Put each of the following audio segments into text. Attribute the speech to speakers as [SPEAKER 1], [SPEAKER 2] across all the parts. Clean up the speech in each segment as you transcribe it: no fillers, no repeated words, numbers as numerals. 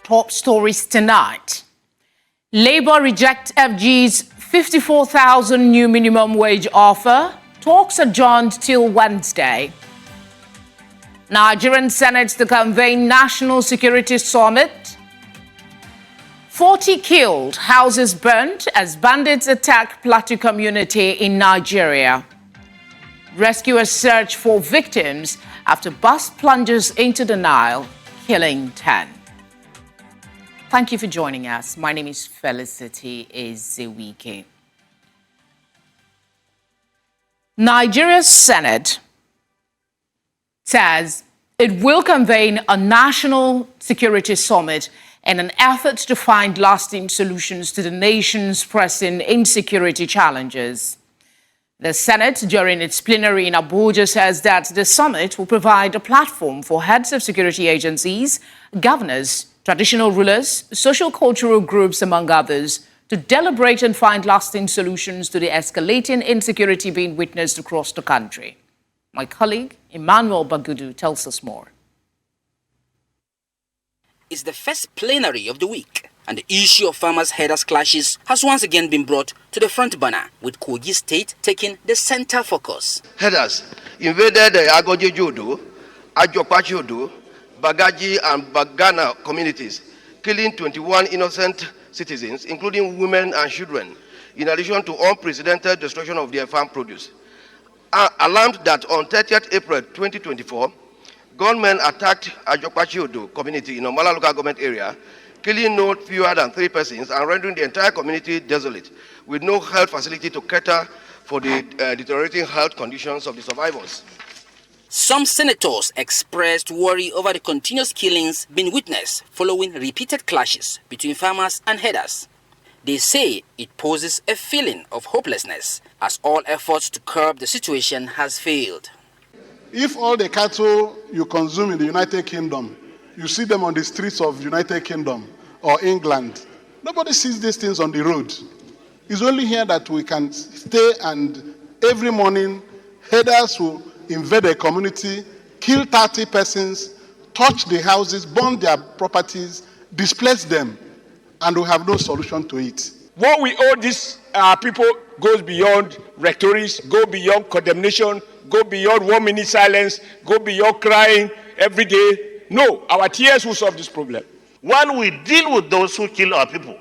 [SPEAKER 1] top stories tonight. Labour reject FG's 54,000 new minimum wage offer. Talks adjourned till Wednesday. Nigerian Senate to convene National Security Summit. 40 killed, houses burnt as bandits attack Plateau community in Nigeria. Rescuers search for victims after bus plunges into the Nile, killing 10. Thank you for joining us. My name is Felicity Ezewike. Nigeria's Senate says it will convene a national security summit in an effort to find lasting solutions to the nation's pressing insecurity challenges. The Senate, during its plenary in Abuja, says that the summit will provide a platform for heads of security agencies, governors, traditional rulers, social-cultural groups, among others, to deliberate and find lasting solutions to the escalating insecurity being witnessed across the country. My colleague, Emmanuel Bagudu, tells us more.
[SPEAKER 2] It's the first plenary of the week, and the issue of farmers-herders clashes has once again been brought to the front burner, with Kogi State taking the center focus.
[SPEAKER 3] Herders invaded the Agojejodo, Ajokwachodo, Bagaji and Bagana communities, killing 21 innocent citizens, including women and children, in addition to unprecedented destruction of their farm produce. Alarmed that on 30th April 2024, gunmen attacked Ajokwachodo community in Omala local government area, killing no fewer than 3 persons and rendering the entire community desolate, with no health facility to cater for the deteriorating health conditions of the survivors.
[SPEAKER 2] Some senators expressed worry over the continuous killings being witnessed following repeated clashes between farmers and herders. They say it poses a feeling of hopelessness as all efforts to curb the situation has failed.
[SPEAKER 4] If all the cattle you consume in the United Kingdom, you see them on the streets of United Kingdom or England, nobody sees these things on the road. It's only here that we can stay, and every morning herders will invade a community, kill 30 persons, touch the houses, burn their properties, displace them, and we have no solution to it.
[SPEAKER 5] What we owe these people goes beyond rhetoric, go beyond condemnation, go beyond 1 minute silence, go beyond crying every day. No, our tears will solve this problem.
[SPEAKER 6] While we deal with those who kill our people,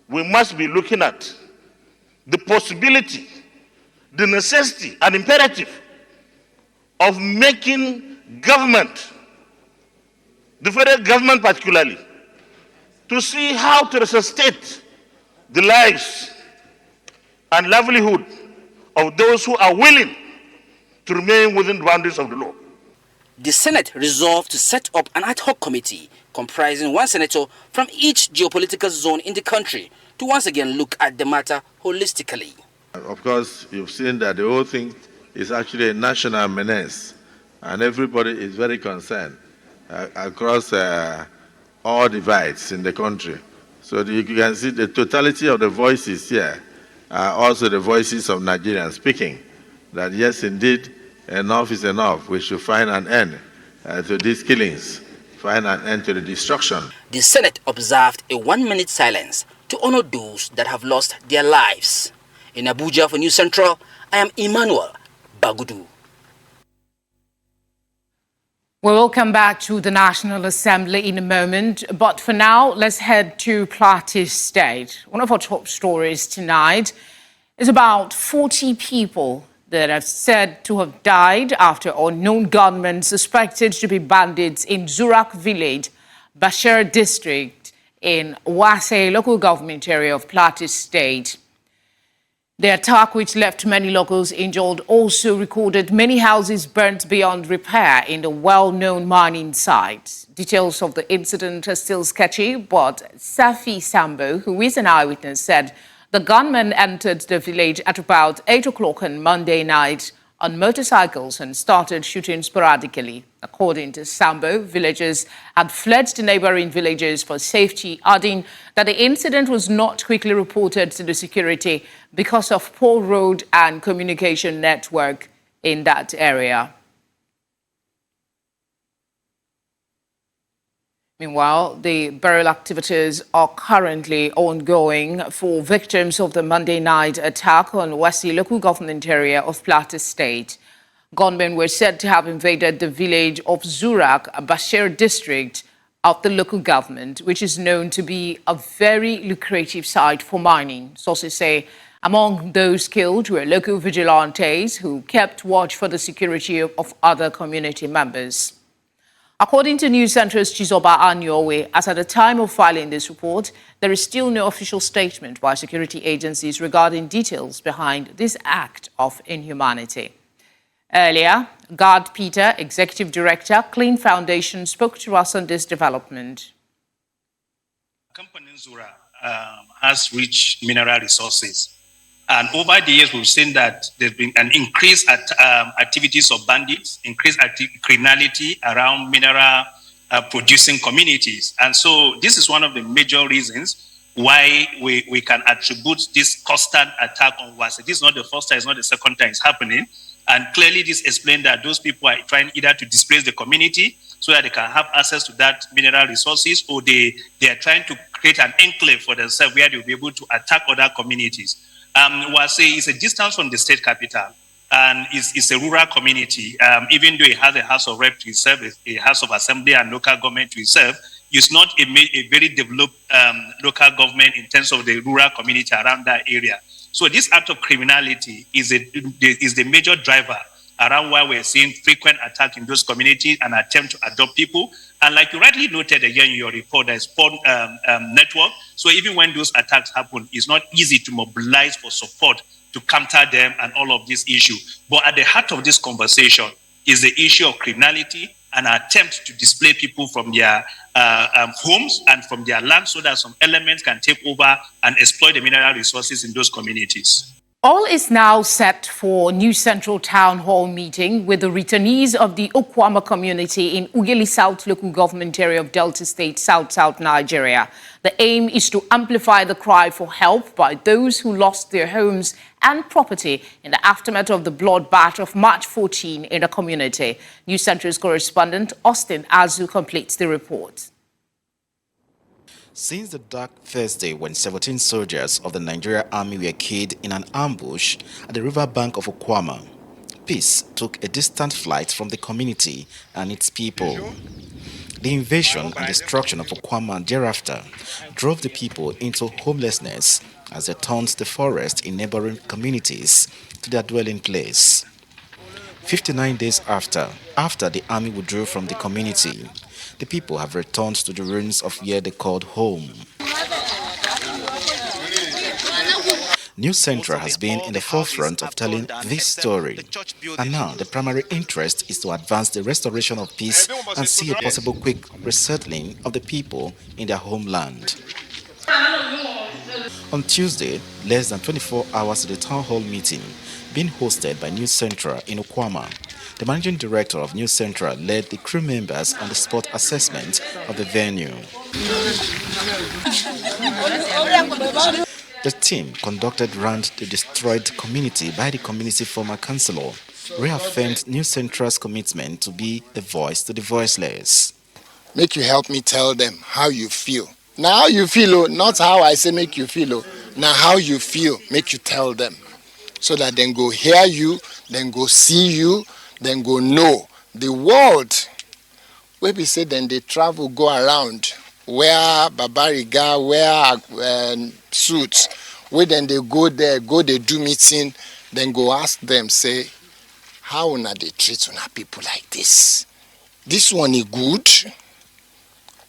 [SPEAKER 6] we must be looking at the possibility, the necessity, and imperative of making government, the federal government particularly, to see how to resuscitate the lives and livelihood of those who are willing to remain within the boundaries of the law.
[SPEAKER 2] The Senate resolved to set up an ad hoc committee comprising one senator from each geopolitical zone in the country to once again look at the matter holistically.
[SPEAKER 7] Of course, you've seen that the whole thing is actually a national menace, and everybody is very concerned across all divides in the country. So you can see the totality of the voices here are also the voices of Nigerians speaking that yes, indeed, enough is enough. We should find an end to these killings, find an end to the destruction.
[SPEAKER 2] The Senate observed a 1 minute silence to honor those that have lost their lives. In Abuja for News Central, I am Emmanuel Bagudu.
[SPEAKER 1] We will come back to the National Assembly in a moment, but for now, let's head to Plateau State. One of our top stories tonight is about 40 people that are said to have died after unknown gunmen suspected to be bandits in Zurak village, Bashir district in Wase local government area of Plateau State. The attack, which left many locals injured, also recorded many houses burnt beyond repair in the well-known mining site. Details of the incident are still sketchy, but Safi Sambo, who is an eyewitness, said the gunmen entered the village at about 8 o'clock on Monday night on motorcycles and started shooting sporadically. According to Sambo, villagers had fled to neighboring villages for safety, adding that the incident was not quickly reported to the security because of poor road and communication network in that area. Meanwhile, the burial activities are currently ongoing for victims of the Monday night attack on Wesley local government area of Plateau State. Gunmen were said to have invaded the village of Zurak, Bashir district of the local government, which is known to be a very lucrative site for mining. Sources say among those killed were local vigilantes who kept watch for the security of other community members. According to News Centre's Chizoba Anyowe, as at the time of filing this report, there is still no official statement by security agencies regarding details behind this act of inhumanity. Earlier, Gard Peter, Executive Director, Clean Foundation, spoke to us on this development.
[SPEAKER 8] Company Zura has rich mineral resources. And over the years, we've seen that there's been an increase at activities of bandits, increased criminality around mineral producing communities. And so this is one of the major reasons why we can attribute this constant attack on Wasi. This is not the first time, it's not the second time it's happening. And clearly this explains that those people are trying either to displace the community so that they can have access to that mineral resources, or they are trying to create an enclave for themselves where they'll be able to attack other communities. Wasi is a distance from the state capital, and it's a rural community. Even though it has a House of Rep to itself, a House of Assembly and local government to itself, it's not a very developed local government in terms of the rural community around that area. So this act of criminality is the major driver around why we're seeing frequent attacks in those communities and attempt to adopt people. And like you rightly noted again in your report, there's poor network. So even when those attacks happen, it's not easy to mobilize for support to counter them and all of these issues. But at the heart of this conversation is the issue of criminality and attempt to displace people from their homes and from their land so that some elements can take over and exploit the mineral resources in those communities.
[SPEAKER 1] All is now set for New Central Town Hall meeting with the returnees of the Okwama community in Ughelli South local government area of Delta State, South Nigeria. The aim is to amplify the cry for help by those who lost their homes and property in the aftermath of the bloodbath of March 14 in the community. New Central's correspondent Austin Azu completes the report.
[SPEAKER 9] Since the dark Thursday when 17 soldiers of the Nigerian Army were killed in an ambush at the riverbank of Okwama, peace took a distant flight from the community and its people. The invasion and destruction of Okwama thereafter drove the people into homelessness as they turned the forest in neighboring communities to their dwelling place. 59 days after the army withdrew from the community, the people have returned to the ruins of where they called home. New Central has been in the forefront of telling this story, and now the primary interest is to advance the restoration of peace and see a possible quick resettling of the people in their homeland. On Tuesday, less than 24 hours to the town hall meeting, being hosted by New Central in Okwama, the managing director of New Central led the crew members on the spot assessment of the venue. The team conducted round the destroyed community by the community former councillor, reaffirmed New Central's commitment to be the voice to the voiceless.
[SPEAKER 10] Make you help me tell them how you feel. Now how you feel, not how I say make you feel. Now how you feel, make you tell them. So that then go hear you, then go see you, then go know. The world, where we say then they travel, go around, wear babariga, wear suits, where then they go there, they do meeting, then go ask them, say, how na they treat una people like this? This one is good.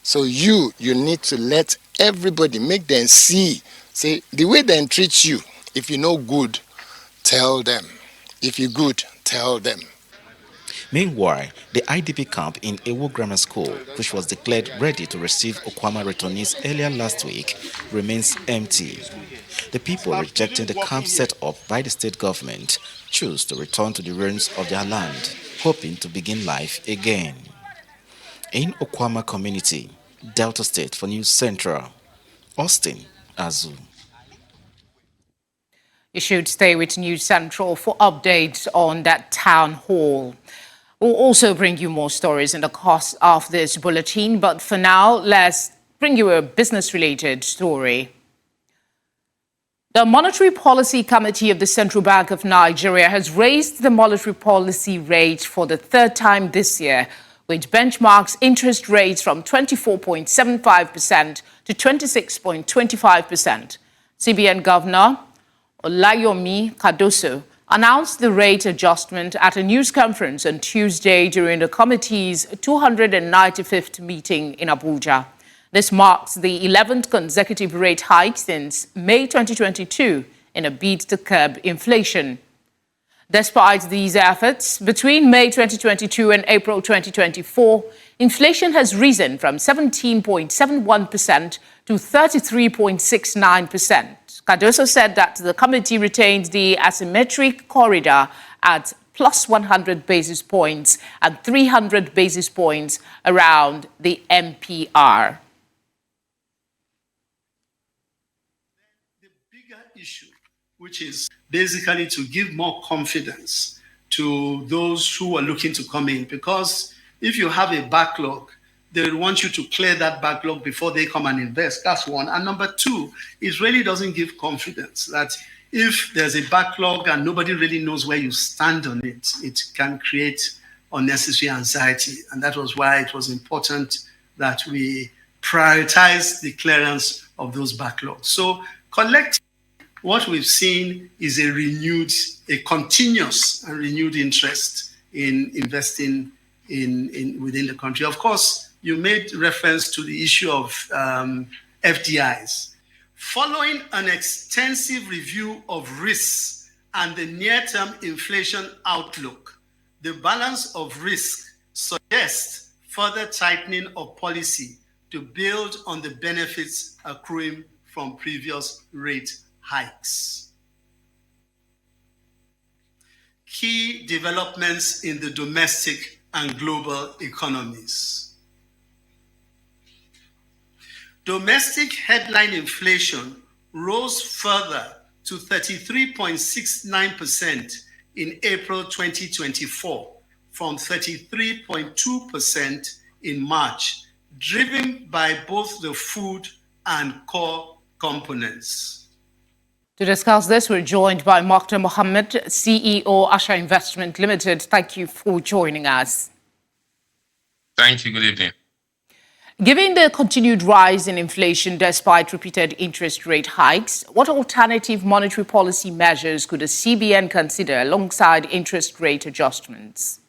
[SPEAKER 10] So you need to let everybody, make them see, say, the way they treat you, if you know good, tell them. If you good, tell them.
[SPEAKER 9] Meanwhile, the IDP camp in Ewo Grammar School, which was declared ready to receive Okwama returnees earlier last week, remains empty. The people rejecting the camp set up by the state government choose to return to the ruins of their land, hoping to begin life again. In Okwama community, Delta State for News Central, Austin Azu.
[SPEAKER 1] You should stay with News Central for updates on that town hall. We'll also bring you more stories in the course of this bulletin, but for now, let's bring you a business-related story. The Monetary Policy Committee of the Central Bank of Nigeria has raised the monetary policy rate for the third time this year, which benchmarks interest rates from 24.75% to 26.25%. CBN Governor Olayomi Cardoso announced the rate adjustment at a news conference on Tuesday during the committee's 295th meeting in Abuja. This marks the 11th consecutive rate hike since May 2022 in a bid to curb inflation. Despite these efforts, between May 2022 and April 2024, inflation has risen from 17.71% to 33.69%. Cardoso said that the committee retained the asymmetric corridor at plus 100 basis points and 300 basis points around the MPR.
[SPEAKER 11] The bigger issue, which is basically to give more confidence to those who are looking to come in, because if you have a backlog, they want you to clear that backlog before they come and invest. That's one. And number two, it really doesn't give confidence that if there's a backlog and nobody really knows where you stand on it, it can create unnecessary anxiety. And that was why it was important that we prioritize the clearance of those backlogs. So collectively, what we've seen is a continuous and renewed interest in investing within the country. Of course, you made reference to the issue of FDIs. Following an extensive review of risks and the near-term inflation outlook, the balance of risk suggests further tightening of policy to build on the benefits accruing from previous rate hikes. Key developments in the domestic and global economies. Domestic headline inflation rose further to 33.69% in April 2024 from 33.2% in March, driven by both the food and core components.
[SPEAKER 1] To discuss this, we're joined by Mokhtar Mohammed, CEO, Asha Investment Limited. Thank you for joining us.
[SPEAKER 12] Thank you. Good evening.
[SPEAKER 1] Given the continued rise in inflation despite repeated interest rate hikes, what alternative monetary policy measures could the CBN consider alongside interest rate adjustments?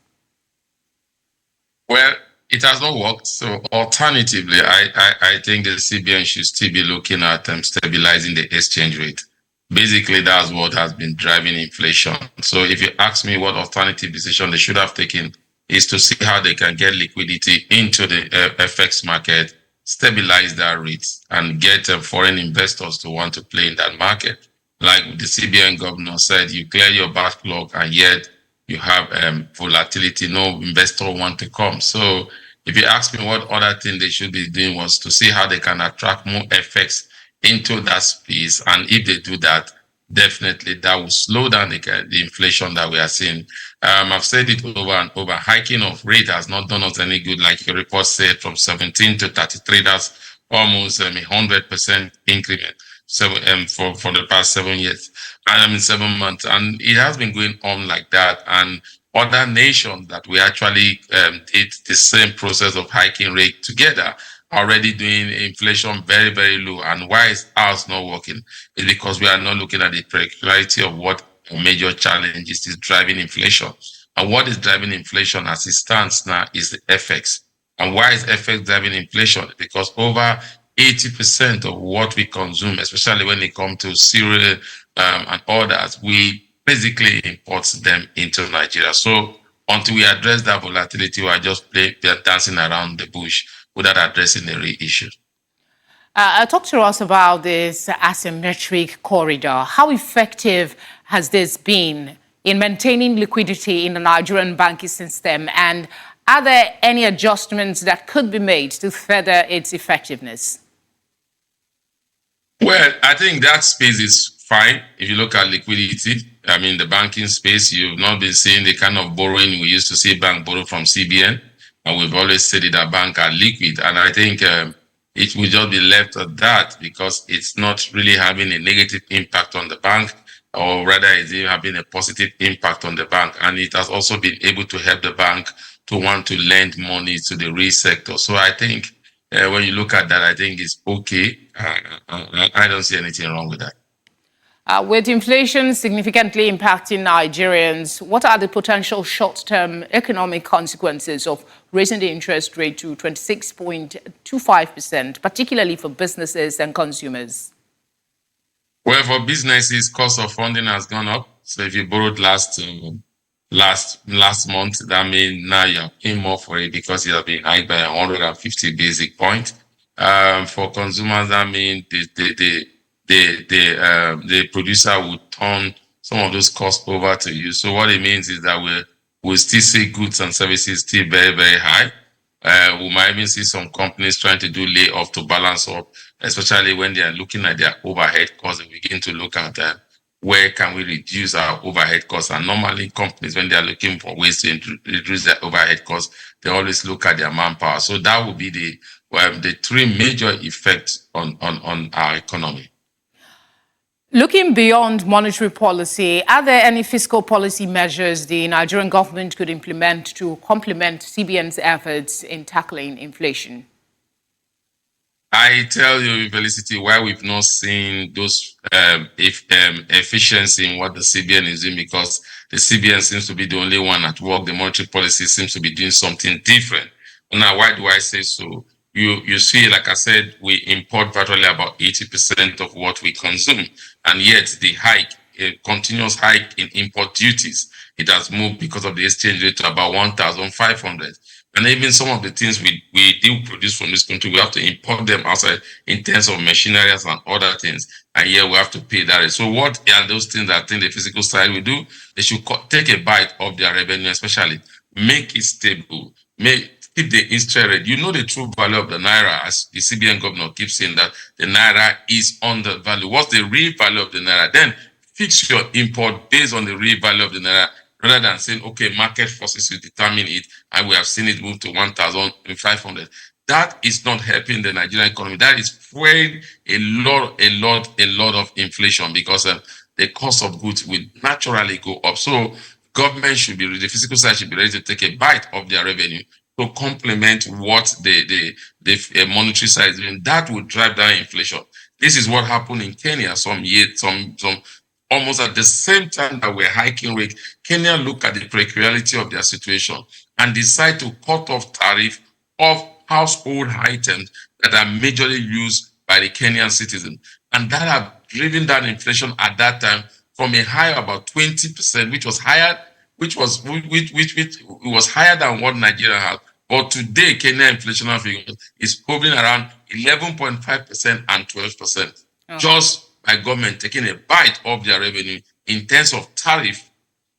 [SPEAKER 12] Well, it has not worked. So alternatively, I think the CBN should still be looking at stabilizing the exchange rate. Basically, that's what has been driving inflation. So if you ask me what alternative decision they should have taken, is to see how they can get liquidity into the FX market, stabilize that rate, and get foreign investors to want to play in that market. Like the CBN governor said, you clear your backlog and yet you have volatility, no investor want to come. So if you ask me what other thing they should be doing was to see how they can attract more FX into that space. And if they do that, definitely that will slow down the inflation that we are seeing. I've said it over and over, hiking of rate has not done us any good. Like your report said, from 17 to 33, that's almost 100% increment. So for the past 7 years, 7 months. And it has been going on like that. And other nations that we actually did the same process of hiking rate together, already doing inflation very, very low. And why is ours not working? It's because we are not looking at the particularity of what a major challenge is driving inflation. And what is driving inflation as it stands now is the FX. And why is FX driving inflation? Because over 80% of what we consume, especially when it comes to cereal and others, we basically import them into Nigeria. So until we address that volatility, we are just dancing around the bush without addressing the real issue.
[SPEAKER 1] Talk to us about this asymmetric corridor. How effective has this been in maintaining liquidity in the Nigerian banking system? And are there any adjustments that could be made to further its effectiveness?
[SPEAKER 12] Well, I think that space is fine if you look at liquidity. the banking space, you've not been seeing the kind of borrowing we used to see bank borrow from CBN. And we've always said that banks are liquid. And I think it will just be left at that because it's not really having a negative impact on the bank, or rather it's even having a positive impact on the bank. And it has also been able to help the bank to want to lend money to the real sector. So I think when you look at that, I think it's okay. I don't see anything wrong with that.
[SPEAKER 1] With inflation significantly impacting Nigerians, what are the potential short-term economic consequences of raising the interest rate to 26.25%, particularly for businesses and consumers?
[SPEAKER 12] Well, for businesses, cost of funding has gone up. So if you borrowed last month, that means now you're paying more for it because it has been hiked by 150 basic points. For consumers, that means the producer will turn some of those costs over to you. So what it means is that we'll still see goods and services still very, very high. We might even see some companies trying to do layoff to balance up, especially when they are looking at their overhead costs and begin to look at where can we reduce our overhead costs. And normally companies, when they are looking for ways to reduce their overhead costs, they always look at their manpower. So that will be the three major effects on our economy.
[SPEAKER 1] Looking beyond monetary policy, are there any fiscal policy measures the Nigerian government could implement to complement CBN's efforts in tackling inflation?
[SPEAKER 12] I tell you, Felicity, why we've not seen those efficiency in what the CBN is doing, because the CBN seems to be the only one at work. The monetary policy seems to be doing something different. Now, why do I say so? You see, like I said, we import virtually about 80% of what we consume, and yet the continuous hike in import duties, it has moved because of the exchange rate to about 1,500. And even some of the things we do produce from this country, we have to import them outside in terms of machinery and other things. And here we have to pay that. So what are those things that I think the physical side will do? They should take a bite of their revenue, especially make it stable, keep the interest rate. You know the true value of the naira, as the CBN governor keeps saying that the naira is undervalued. What's the real value of the naira? Then fix your import based on the real value of the naira, rather than saying, okay, market forces will determine it, and we have seen it move to 1,500. That is not helping the Nigerian economy. That is fueling a lot of inflation, because the cost of goods will naturally go up. So government should be, the physical side should be ready to take a bite of their revenue to complement what the monetary side is doing. That will drive down inflation. This is what happened in Kenya some almost at the same time that we're hiking rate. Kenya look at the peculiarity of their situation and decide to cut off tariff of household items that are majorly used by the Kenyan citizen. And that have driven down inflation at that time from a high of about 20%, which was higher than what Nigeria has. But today, Kenya inflation figure is hovering around 11.5% and 12%. Just by government taking a bite of their revenue in terms of tariff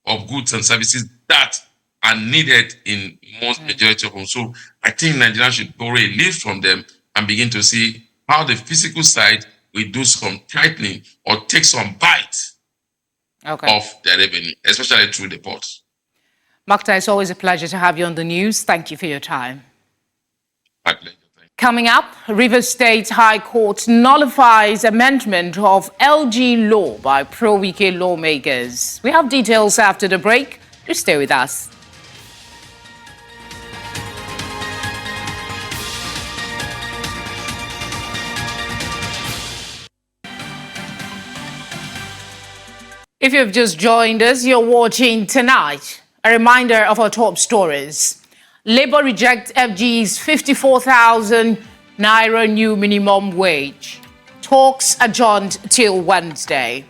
[SPEAKER 12] of goods and services that are needed in most majority of them. So I think Nigerians should borrow a leaf from them and begin to see how the physical side will do some tightening or take some bite of their revenue, especially through the ports.
[SPEAKER 1] Makta, it's always a pleasure to have you on the news. Thank you for your time.
[SPEAKER 12] My pleasure.
[SPEAKER 1] Coming up, Rivers State High Court nullifies amendment of LG law by pro-Wike lawmakers. We have details after the break. Do stay with us. If you've just joined us, you're watching Tonight. A reminder of our top stories. Labour rejects FG's 54,000 naira new minimum wage. Talks adjourned till Wednesday.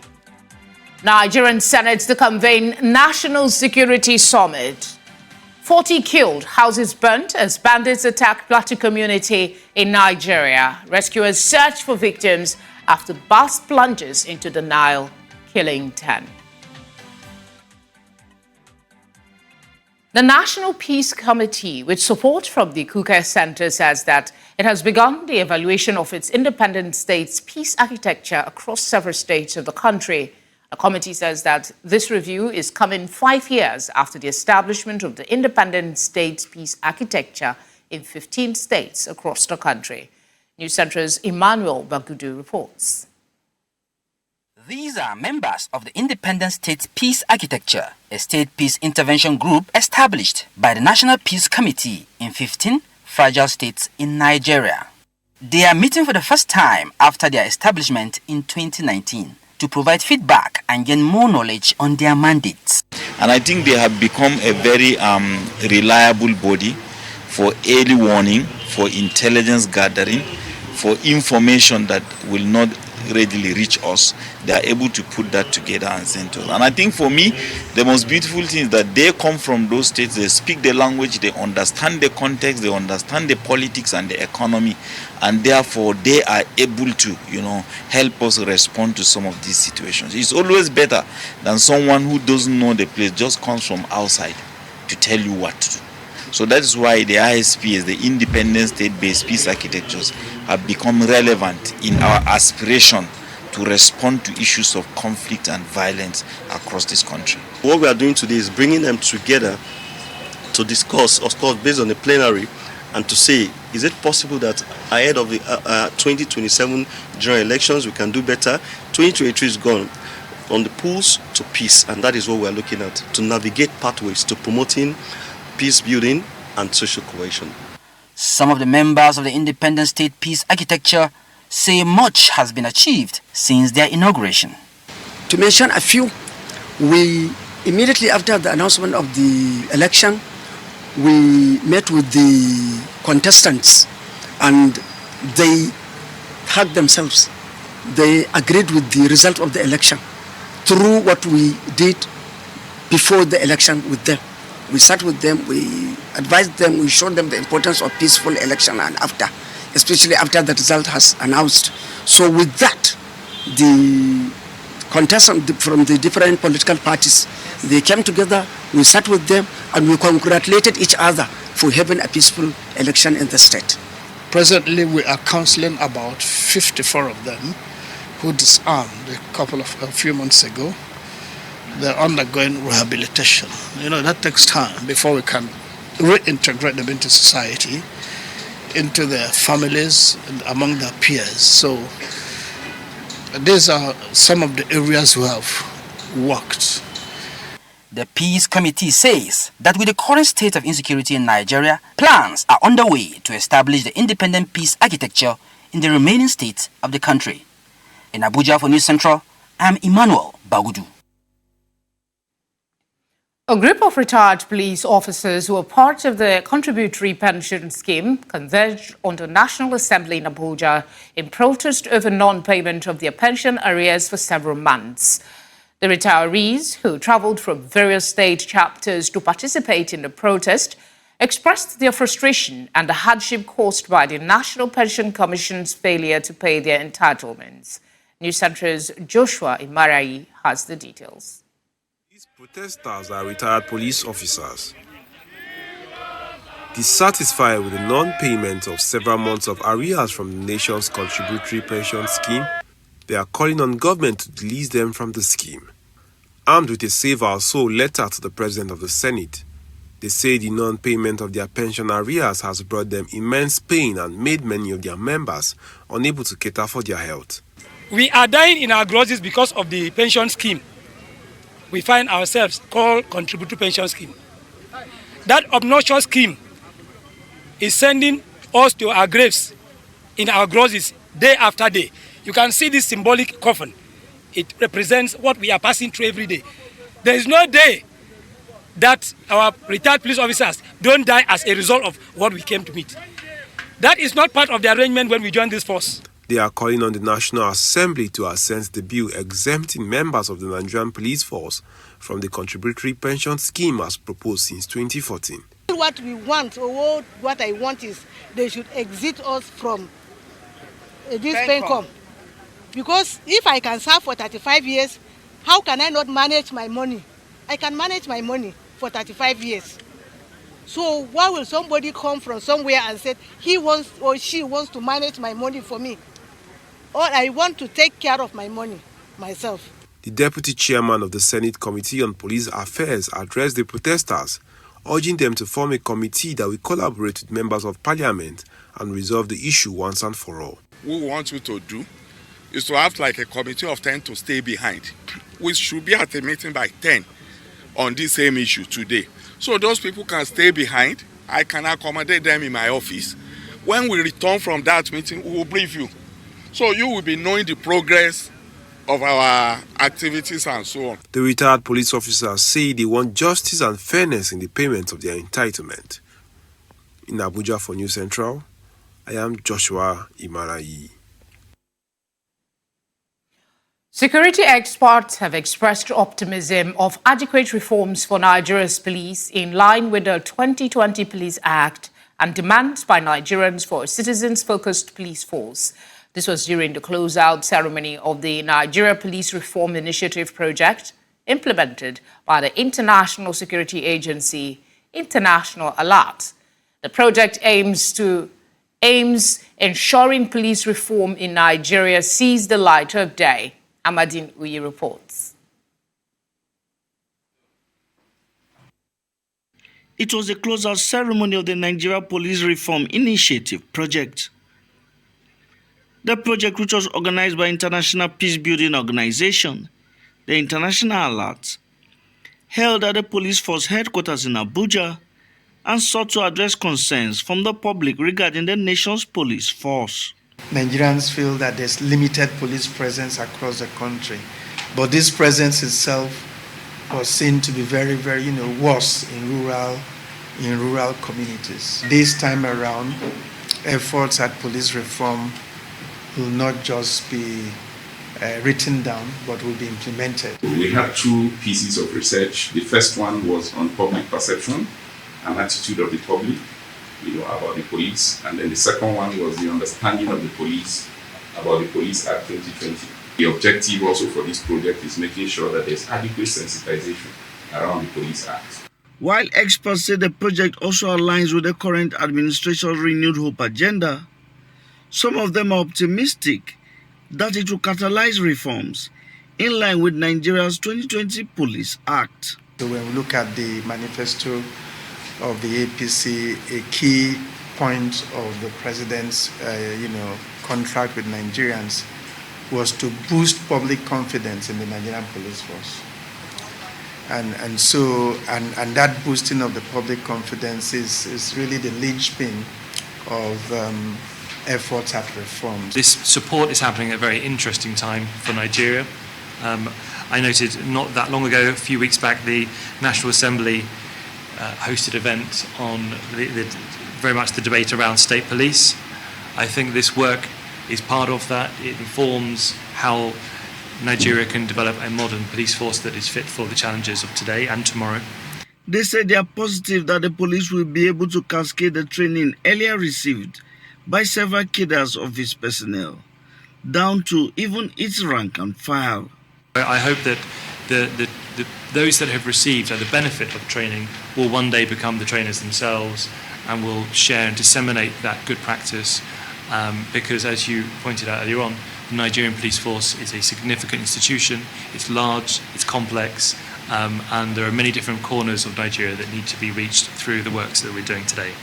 [SPEAKER 1] Nigerian Senate to convene National Security Summit. 40 killed, houses burnt as bandits attack Plateau community in Nigeria. Rescuers search for victims after bus plunges into the Nile, killing 10. The National Peace Committee, with support from the Kuka Center, says that it has begun the evaluation of its independent states' peace architecture across several states of the country. The committee says that this review is coming 5 years after the establishment of the independent state peace architecture in 15 states across the country. News Centre's Emmanuel Bagudu reports.
[SPEAKER 2] These are members of the Independent State Peace Architecture, a state peace intervention group established by the National Peace Committee in 15 fragile states in Nigeria. They are meeting for the first time after their establishment in 2019 to provide feedback and gain more knowledge on their mandates.
[SPEAKER 13] And I think they have become a very reliable body for early warning, for intelligence gathering, for information that will not readily reach us. They are able to put that together and send to us. And I think for me, the most beautiful thing is that they come from those states, they speak the language, they understand the context, they understand the politics and the economy, and therefore they are able to, help us respond to some of these situations. It's always better than someone who doesn't know the place, just comes from outside to tell you what to do. So that is why the ISPs, the independent state-based peace architectures, have become relevant in our aspiration to respond to issues of conflict and violence across this country.
[SPEAKER 14] What we are doing today is bringing them together to discuss, of course, based on the plenary, and to say, is it possible that ahead of the 2027 general elections we can do better? 2023 is gone. On the pulse to peace, and that is what we are looking at, to navigate pathways to promoting peace building and social cohesion.
[SPEAKER 2] Some of the members of the Independent State Peace Architecture say much has been achieved since their inauguration.
[SPEAKER 15] To mention a few, we immediately after the announcement of the election, we met with the contestants and they hugged themselves. They agreed with the result of the election through what we did before the election with them. We sat with them, we advised them, we showed them the importance of peaceful election and after, especially after the result has announced. So with that, the contestants from the different political parties, they came together, we sat with them, and we congratulated each other for having a peaceful election in the state.
[SPEAKER 16] Presently, we are counseling about 54 of them who disarmed a few months ago. They're undergoing rehabilitation. That takes time before we can reintegrate them into society, into their families, and among their peers. So these are some of the areas we have worked.
[SPEAKER 2] The Peace Committee says that with the current state of insecurity in Nigeria, plans are underway to establish the independent peace architecture in the remaining states of the country. In Abuja for News Central, I'm Emmanuel Bagudu.
[SPEAKER 1] A group of retired police officers who were part of the contributory pension scheme converged on the National Assembly in Abuja in protest over non-payment of their pension arrears for several months. The retirees, who travelled from various state chapters to participate in the protest, expressed their frustration and the hardship caused by the National Pension Commission's failure to pay their entitlements. News Centre's Joshua Imarayi has the details.
[SPEAKER 17] These protesters are retired police officers. Dissatisfied with the non-payment of several months of arrears from the nation's contributory pension scheme, they are calling on government to release them from the scheme. Armed with a Save Our Soul letter to the President of the Senate, they say the non-payment of their pension arrears has brought them immense pain and made many of their members unable to cater for their health.
[SPEAKER 18] We are dying in our grosses because of the pension scheme. We find ourselves called contributory pension scheme. That obnoxious scheme is sending us to our graves in our grosses day after day. You can see this symbolic coffin. It represents what we are passing through every day. There is no day that our retired police officers don't die as a result of what we came to meet. That is not part of the arrangement when we joined this force.
[SPEAKER 17] They are calling on the National Assembly to assent the bill exempting members of the Nigerian police force from the contributory pension scheme as proposed since 2014.
[SPEAKER 19] What we want, or what I want, is they should exit us from this PENCOM. Because if I can serve for 35 years, how can I not manage my money? I can manage my money for 35 years. So why will somebody come from somewhere and say he wants or she wants to manage my money for me? Or I want to take care of my money myself.
[SPEAKER 17] The deputy chairman of the Senate Committee on Police Affairs addressed the protesters, urging them to form a committee that will collaborate with members of parliament and resolve the issue once and for all.
[SPEAKER 20] What we want you to do is to have like a committee of 10 to stay behind. We should be at a meeting by 10 on this same issue today. So those people can stay behind. I can accommodate them in my office. When we return from that meeting, we will brief you. So you will be knowing the progress of our activities and so on.
[SPEAKER 17] The retired police officers say they want justice and fairness in the payment of their entitlement. In Abuja for News Central, I am Joshua Imarayi.
[SPEAKER 1] Security experts have expressed optimism of adequate reforms for Nigeria's police in line with the 2020 Police Act and demands by Nigerians for a citizens-focused police force. This was during the closeout ceremony of the Nigeria Police Reform Initiative project implemented by the international security agency International Alert. The project aims ensuring police reform in Nigeria sees the light of day. Amadine Uyi reports.
[SPEAKER 21] It was a closeout ceremony of the Nigeria Police Reform Initiative project. The project, which was organized by International Peace Building Organization, the International Alert, held at the police force headquarters in Abuja and sought to address concerns from the public regarding the nation's police force.
[SPEAKER 22] Nigerians feel that there's limited police presence across the country, but this presence itself was seen to be very, very, worse in rural communities. This time around, efforts at police reform will not just be written down, but will be implemented.
[SPEAKER 23] We had two pieces of research. The first one was on public perception and attitude of the public, about the police. And then the second one was the understanding of the police about the Police Act 2020. The objective also for this project is making sure that there's adequate sensitization around the Police Act.
[SPEAKER 21] While experts say the project also aligns with the current administration's renewed hope agenda, some of them are optimistic that it will catalyze reforms in line with Nigeria's 2020 Police Act.
[SPEAKER 22] So when we look at the manifesto of the APC, a key point of the president's, contract with Nigerians was to boost public confidence in the Nigerian police force. And that boosting of the public confidence is really the linchpin of efforts at reform.
[SPEAKER 24] This support is happening at a very interesting time for Nigeria. I noted not that long ago, a few weeks back, the National Assembly hosted an event on very much the debate around state police. I think this work is part of that. It informs how Nigeria can develop a modern police force that is fit for the challenges of today and tomorrow.
[SPEAKER 21] They said they are positive that the police will be able to cascade the training earlier received by several cadres of its personnel, down to even its rank and file.
[SPEAKER 24] I hope that those that have received the benefit of training will one day become the trainers themselves and will share and disseminate that good practice because, as you pointed out earlier on, the Nigerian police force is a significant institution. It's large, it's complex, and there are many different corners of Nigeria that need to be reached through the works that we're doing today.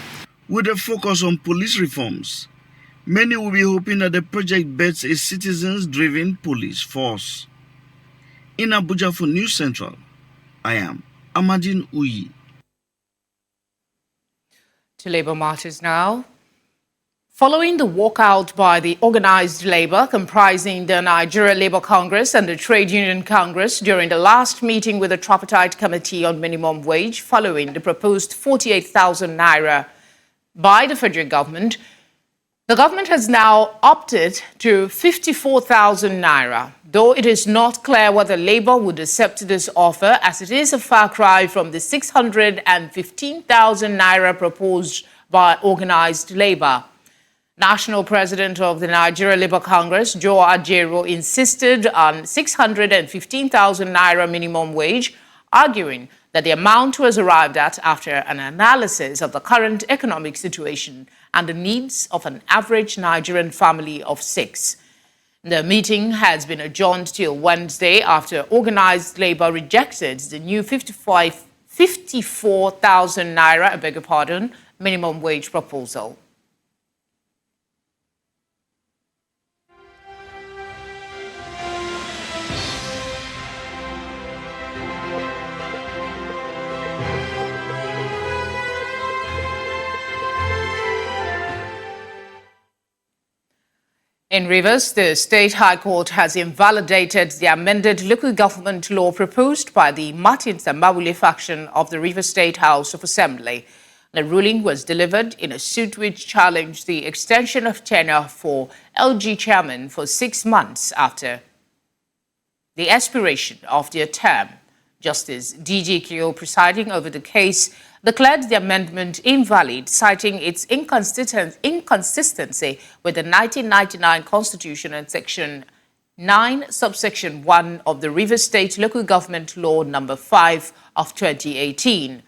[SPEAKER 21] With a focus on police reforms, many will be hoping that the project bets a citizens-driven police force. In Abuja for News Central, I am Amadine Uyi.
[SPEAKER 1] To Labour matters now. Following the walkout by the organised labour comprising the Nigeria Labour Congress and the Trade Union Congress during the last meeting with the tripartite committee on minimum wage following the proposed 48,000 naira by the federal government, the government has now opted to 54,000 naira, though it is not clear whether Labour would accept this offer, as it is a far cry from the 615,000 naira proposed by organised labour. National President of the Nigeria Labour Congress, Joe Ajero, insisted on 615,000 naira minimum wage, arguing that the amount was arrived at after an analysis of the current economic situation and the needs of an average Nigerian family of 6. The meeting has been adjourned till Wednesday after organized labor rejected the new 54,000 naira, minimum wage proposal. In Rivers, the State High Court has invalidated the amended local government law proposed by the Martin Sambawule faction of the Rivers State House of Assembly. The ruling was delivered in a suit which challenged the extension of tenure for LG chairman for 6 months after the expiration of their term. Justice D.G. Kyo, presiding over the case, declared the amendment invalid, citing its inconsistency with the 1999 Constitution and Section 9, subsection 1 of the Rivers State Local Government Law No. 5 of 2018.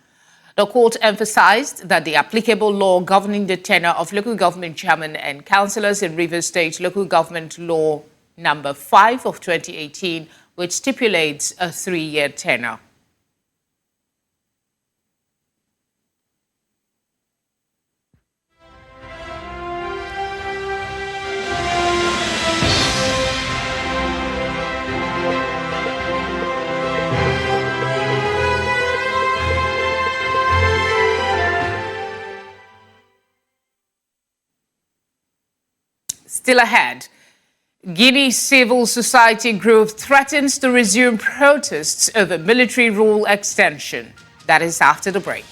[SPEAKER 1] The court emphasized that the applicable law governing the tenure of local government chairmen and councillors in Rivers State Local Government Law No. 5 of 2018, which stipulates a 3-year tenure. Still ahead, Guinea civil society group threatens to resume protests over military rule extension. That is after the break.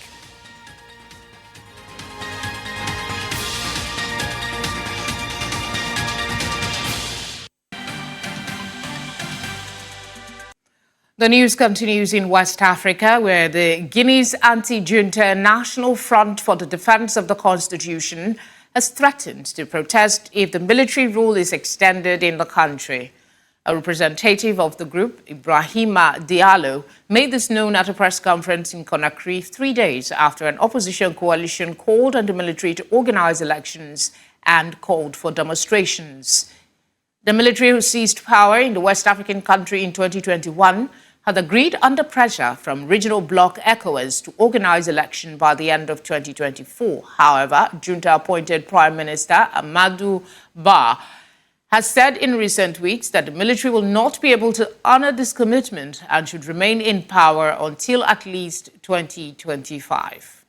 [SPEAKER 1] The news continues in West Africa, where the Guinea's anti-junta National Front for the Defense of the Constitution has threatened to protest if the military rule is extended in the country. A representative of the group, Ibrahima Diallo, made this known at a press conference in Conakry 3 days after an opposition coalition called on the military to organize elections and called for demonstrations. The military, who seized power in the West African country in 2021, had agreed under pressure from regional bloc ECOWAS to organize election by the end of 2024. However, junta-appointed Prime Minister Amadou Ba has said in recent weeks that the military will not be able to honor this commitment and should remain in power until at least 2025.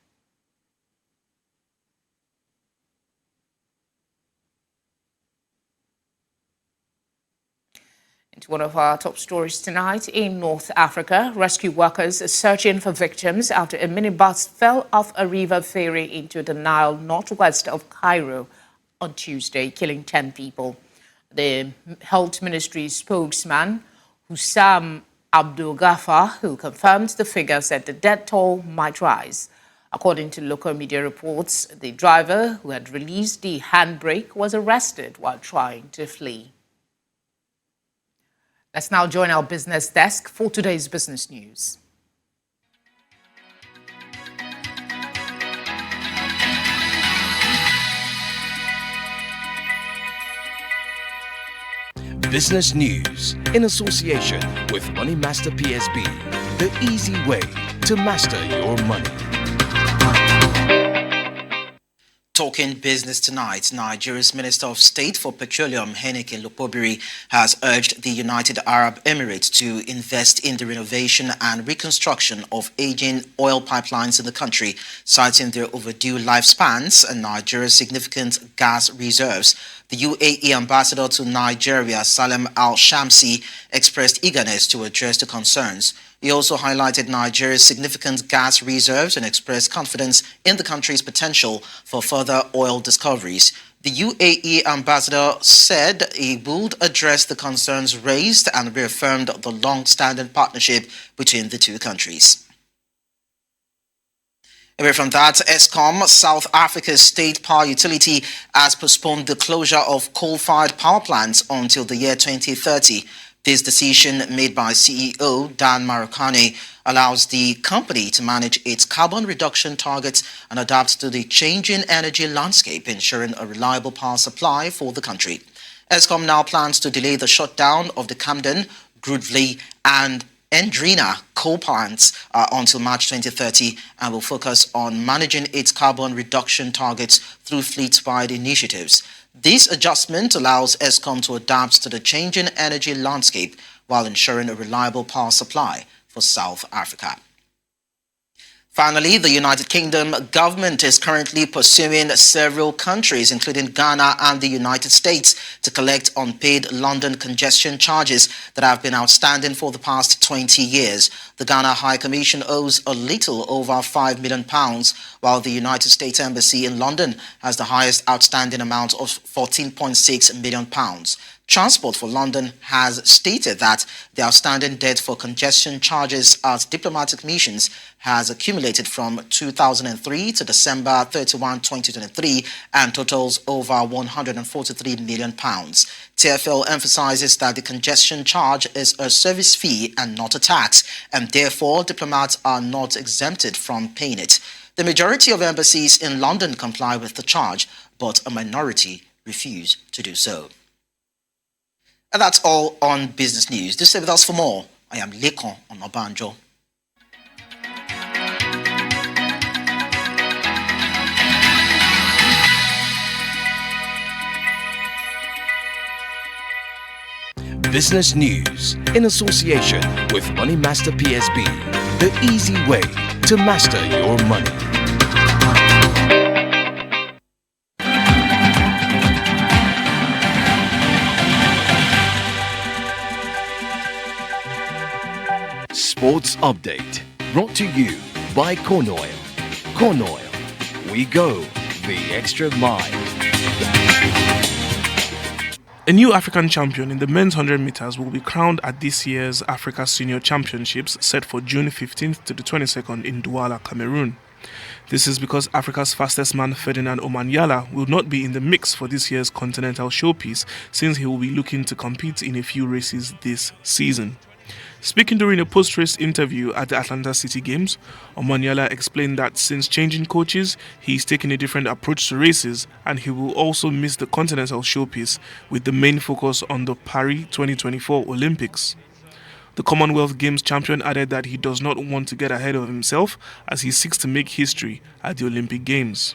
[SPEAKER 1] Into one of our top stories tonight, in North Africa, rescue workers are searching for victims after a minibus fell off a river ferry into the Nile northwest of Cairo on Tuesday, killing 10 people. The Health Ministry spokesman, Hussam Abdul Ghaffar, who confirmed the figure, said the death toll might rise. According to local media reports, the driver, who had released the handbrake, was arrested while trying to flee. Let's now join our business desk for today's business news.
[SPEAKER 3] Business news in association with Money Master PSB, the easy way to master your money.
[SPEAKER 9] Talking business tonight, Nigeria's Minister of State for Petroleum, Heneke Lopobiri, has urged the United Arab Emirates to invest in the renovation and reconstruction of aging oil pipelines in the country, citing their overdue lifespans and Nigeria's significant gas reserves. The UAE ambassador to Nigeria, Salem Al-Shamsi, expressed eagerness to address the concerns. He also highlighted Nigeria's significant gas reserves and expressed confidence in the country's potential for further oil discoveries. The UAE ambassador said he would address the concerns raised and reaffirmed the long-standing partnership between the two countries. Away from that, ESCOM, South Africa's state power utility, has postponed the closure of coal-fired power plants until the year 2030. This decision, made by CEO Dan Marukane, allows the company to manage its carbon reduction targets and adapt to the changing energy landscape, ensuring a reliable power supply for the country. ESCOM now plans to delay the shutdown of the Camden, Groovely and Endrina coal plants until March 2030 and will focus on managing its carbon reduction targets through fleet-wide initiatives. This adjustment allows ESCOM to adapt to the changing energy landscape while ensuring a reliable power supply for South Africa. Finally, the United Kingdom government is currently pursuing several countries, including Ghana and the United States, to collect unpaid London congestion charges that have been outstanding for the past 20 years. The Ghana High Commission owes a little over £5 million, while the United States Embassy in London has the highest outstanding amount of £14.6 million. Transport for London has stated that the outstanding debt for congestion charges at diplomatic missions has accumulated from 2003 to December 31, 2023 and totals over £143 million. TfL emphasizes that the congestion charge is a service fee and not a tax, and therefore diplomats are not exempted from paying it. The majority of embassies in London comply with the charge, but a minority refuse to do so. And that's all on business news. Do stay with us for more. I am Lekon Onobanjo.
[SPEAKER 3] Business news in association with Money Master PSB, the easy way to master your money. Sports Update, brought to you by Corn Oil. Corn Oil, we go the extra mile.
[SPEAKER 4] A new African champion in the men's 100 meters will be crowned at this year's Africa Senior Championships set for June 15th to the 22nd in Douala, Cameroon. This is because Africa's fastest man Ferdinand Omanyala will not be in the mix for this year's continental showpiece since he will be looking to compete in a few races this season. Speaking during a post-race interview at the Atlanta City Games, Omanyala explained that since changing coaches, he's taken a different approach to races and he will also miss the continental showpiece with the main focus on the Paris 2024 Olympics. The Commonwealth Games champion added that he does not want to get ahead of himself as he seeks to make history at the Olympic Games.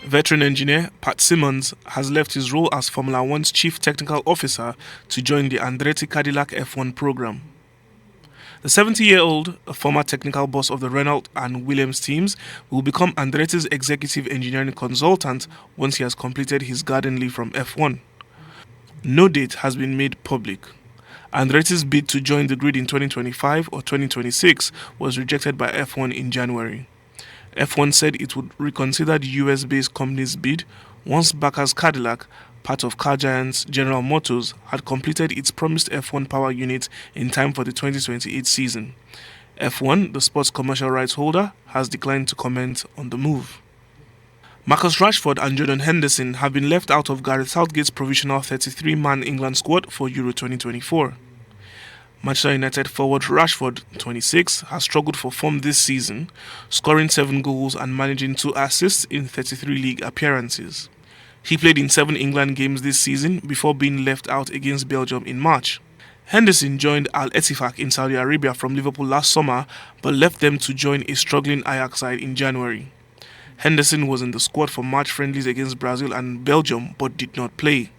[SPEAKER 4] Veteran engineer Pat Simmons has left his role as Formula One's chief technical officer to join the Andretti Cadillac F1 program. The 70-year-old, a former technical boss of the Renault and Williams teams, will become Andretti's executive engineering consultant once he has completed his garden leave from F1. No date has been made public. Andretti's bid to join the grid in 2025 or 2026 was rejected by F1 in January. F1 said it would reconsider the US-based company's bid once backers Cadillac, part of car giants General Motors, had completed its promised F1 power unit in time for the 2028 season. F1, the sport's commercial rights holder, has declined to comment on the move. Marcus Rashford and Jordan Henderson have been left out of Gareth Southgate's provisional 33-man England squad for Euro 2024. Manchester United forward Rashford, 26, has struggled for form this season, scoring 7 goals and managing 2 assists in 33 league appearances. He played in 7 England games this season before being left out against Belgium in March. Henderson joined Al Ettifaq in Saudi Arabia from Liverpool last summer, but left them to join a struggling Ajax side in January. Henderson was in the squad for match friendlies against Brazil and Belgium, but did not play.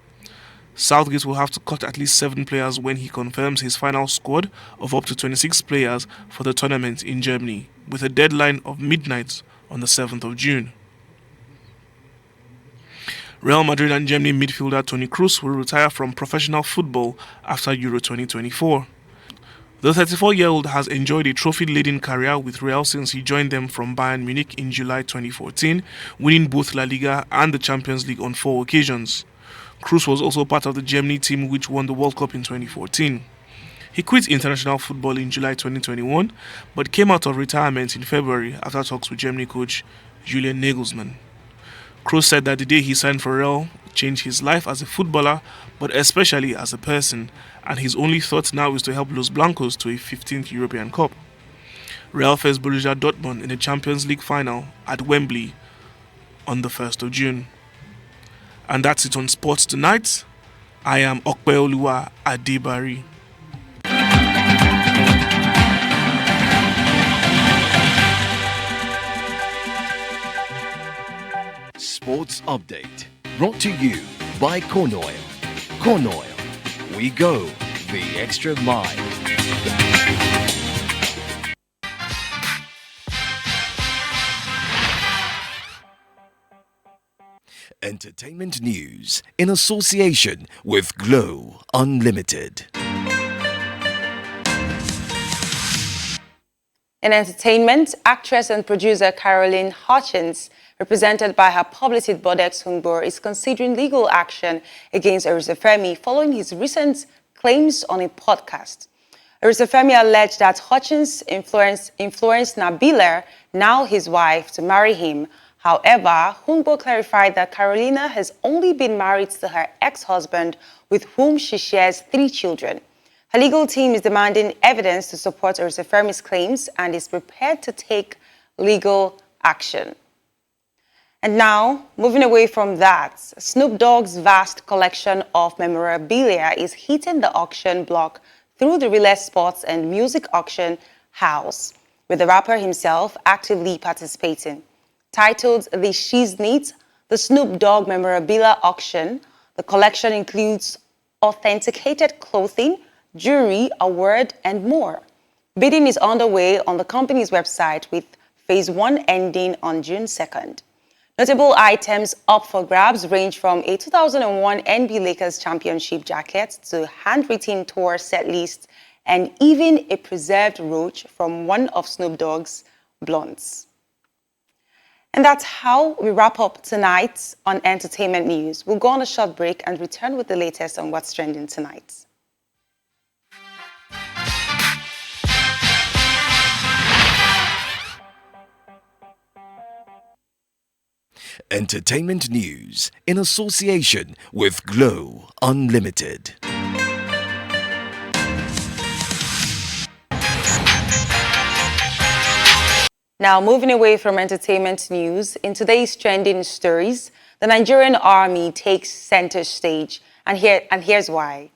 [SPEAKER 4] Southgate will have to cut at least 7 players when he confirms his final squad of up to 26 players for the tournament in Germany, with a deadline of midnight on the 7th of June. Real Madrid and Germany midfielder Toni Kroos will retire from professional football after Euro 2024. The 34-year-old has enjoyed a trophy-laden career with Real since he joined them from Bayern Munich in July 2014, winning both La Liga and the Champions League on 4 occasions. Kroos was also part of the Germany team which won the World Cup in 2014. He quit international football in July 2021, but came out of retirement in February after talks with Germany coach Julian Nagelsmann. Kroos said that the day he signed for Real changed his life as a footballer, but especially as a person, and his only thought now is to help Los Blancos to a 15th European Cup. Real face Borussia Dortmund in the Champions League final at Wembley on the 1st of June. And that's it on Sports Tonight. I am Okpeoluwa Adebari.
[SPEAKER 3] Sports Update, brought to you by Corn Oil. Corn Oil, we go the extra mile. Entertainment news in association with Glow Unlimited.
[SPEAKER 5] In entertainment, actress and producer Caroline Hutchins, represented by her publicist Bodex Hungbor, is considering legal action against Erisefemi following his recent claims on a podcast. Erisefemi alleged that Hutchins influenced Nabila, now his wife, to marry him. However, Hungbor clarified that Carolina has only been married to her ex-husband, with whom she shares 3 children. Her legal team is demanding evidence to support Erisefemi's claims and is prepared to take legal action. And now, moving away from that, Snoop Dogg's vast collection of memorabilia is hitting the auction block through the Relay Sports and Music Auction House, with the rapper himself actively participating. Titled The She's Neat, the Snoop Dogg Memorabilia Auction, the collection includes authenticated clothing, jewelry, award, and more. Bidding is underway on the company's website, with Phase 1 ending on June 2nd. Notable items up for grabs range from a 2001 NBA Lakers championship jacket to handwritten tour set lists and even a preserved roach from one of Snoop Dogg's blunts. And that's how we wrap up tonight on Entertainment News. We'll go on a short break and return with the latest on what's trending tonight.
[SPEAKER 3] Entertainment news in association with Glow Unlimited.
[SPEAKER 5] Now, moving away from entertainment news, in today's trending stories, the Nigerian army takes center stage, and here's why.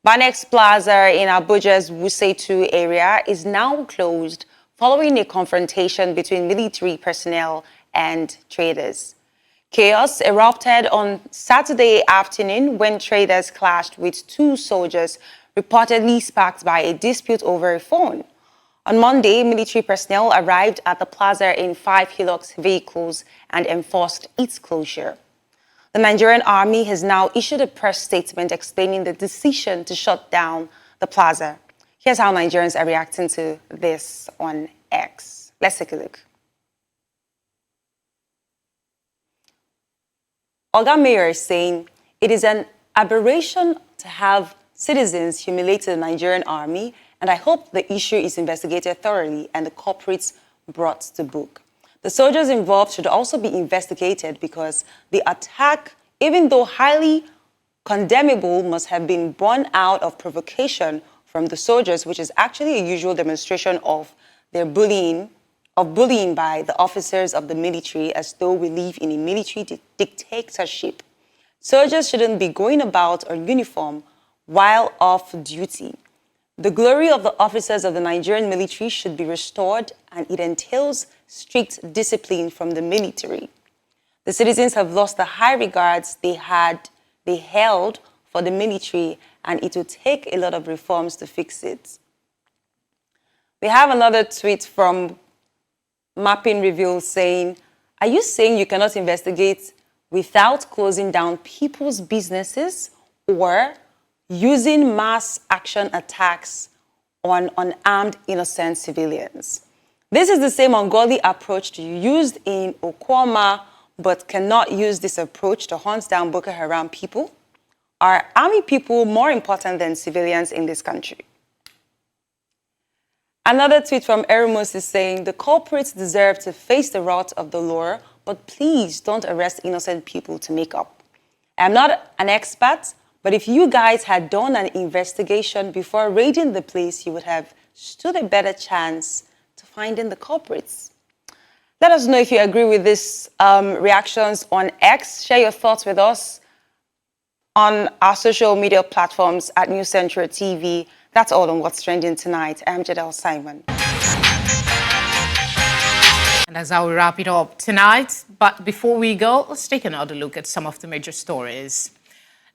[SPEAKER 5] Banex Plaza in Abuja's Wuse 2 area is now closed following a confrontation between military personnel and traders. Chaos erupted on Saturday afternoon when traders clashed with 2 soldiers, reportedly sparked by a dispute over a phone. On Monday, military personnel arrived at the plaza in 5 Hilux vehicles and enforced its closure. The Nigerian army has now issued a press statement explaining the decision to shut down the plaza. Here's how Nigerians are reacting to this on X. Let's take a look. Oga Mayor is saying it is an aberration to have citizens humiliate the Nigerian army, and I hope the issue is investigated thoroughly and the culprits brought to book. The soldiers involved should also be investigated because the attack, even though highly condemnable, must have been born out of provocation from the soldiers, which is actually a usual demonstration of their bullying by the officers of the military, as though we live in a military dictatorship. Soldiers shouldn't be going about on uniform while off duty. The glory of the officers of the Nigerian military should be restored, and it entails strict discipline from the military. The citizens have lost the high regards they held for the military, and it will take a lot of reforms to fix it. We have another tweet from Mapping Review saying, "Are you saying you cannot investigate without closing down people's businesses or using mass action attacks on unarmed innocent civilians?" This is the same ungodly approach used in Okwama, but cannot use this approach to hunt down Boko Haram people. Are army people more important than civilians in this country? Another tweet from Eremus is saying, "The culprits deserve to face the wrath of the law, but please don't arrest innocent people to make up. I'm not an expert, but if you guys had done an investigation before raiding the place, you would have stood a better chance to finding the culprits." Let us know if you agree with these reactions on X. Share your thoughts with us on our social media platforms at News Central TV. That's all on What's Trending tonight. I'm Jadel Simon.
[SPEAKER 1] And that's how we wrap it up tonight. But before we go, let's take another look at some of the major stories.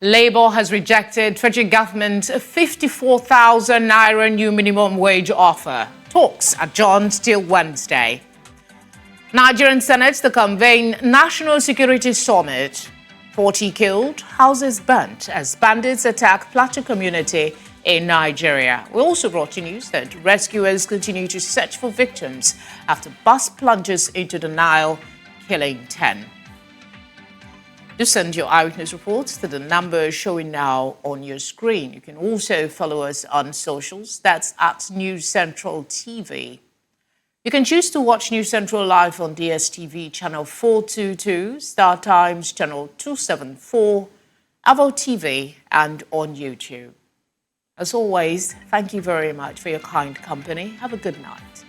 [SPEAKER 1] Labour has rejected federal government's 54,000 naira new minimum wage offer. Talks adjourned till Wednesday. Nigerian Senate to convene National Security Summit. 40 killed, houses burnt as bandits attack Plateau community in Nigeria. We also brought you news that rescuers continue to search for victims after bus plunges into the Nile, killing 10. Do send your eyewitness reports to the number showing now on your screen. You can also follow us on socials. That's at News Central TV. You can choose to watch News Central live on DSTV channel 422, Star Times channel 274, Avo TV, and on YouTube. As always, thank you very much for your kind company. Have a good night.